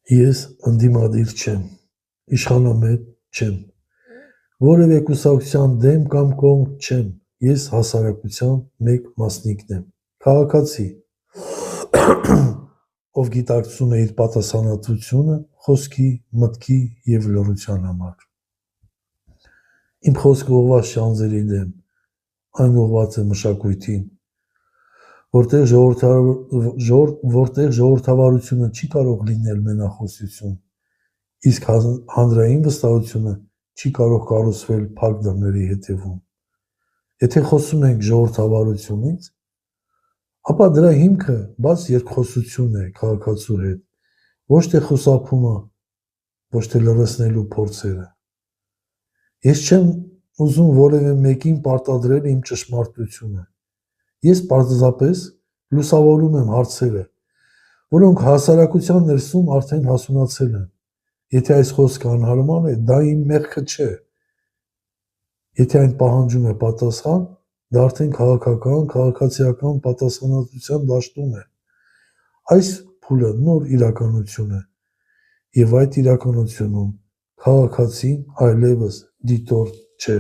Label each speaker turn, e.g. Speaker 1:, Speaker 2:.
Speaker 1: Ես ընդդիմադիր չեմ, իշխանամետ չեմ, որևէ կուսակցության դեմ կամ կողմ չեմ, ես հասարակության մեկ մասնիկն եմ, քաղաքացի, ով գիտակցում է իր պատասխանատվությունը խոսքի, մտքի և լռության համար։ Իմ խոսքը ուղղված չէ անձերի դեմ, այն ուղղված է մշակույթին, որտեղ ժողովրդավարությունը չի կարող լինել մենախոսություն, իսկ հանրային վստահությունը չի կարող կառուցվել փակ դռների հետևում։ Եթե խոսում ենք ժողովրդավարությունից, ապա դրա հիմքը բաց երկխոսությունն է քաղաքացու հետ, ոչ թե խուսափումը, ոչ թե լռեցնելու փորձերը։ Ես չեմ ուզում որևէ մեկին պարտադրել իմ ճշմարտությունը։ Ես պարզապես լուսավորում եմ հարցերը, որոնք հասարակության ներսում արդեն հասունացել են։ Եթե այս խոսքը անհարմար է, դա իմ մեղքը չէ։ Եթե այն պահանջում է պատասխան, դա արդեն քաղաքական, քաղաքացիական պատասխանատվության դաշտում է։ Այս փուլը նոր իրականություն է, և այդ իրականությունում քաղաքացին այլևս դիտորդ չէ։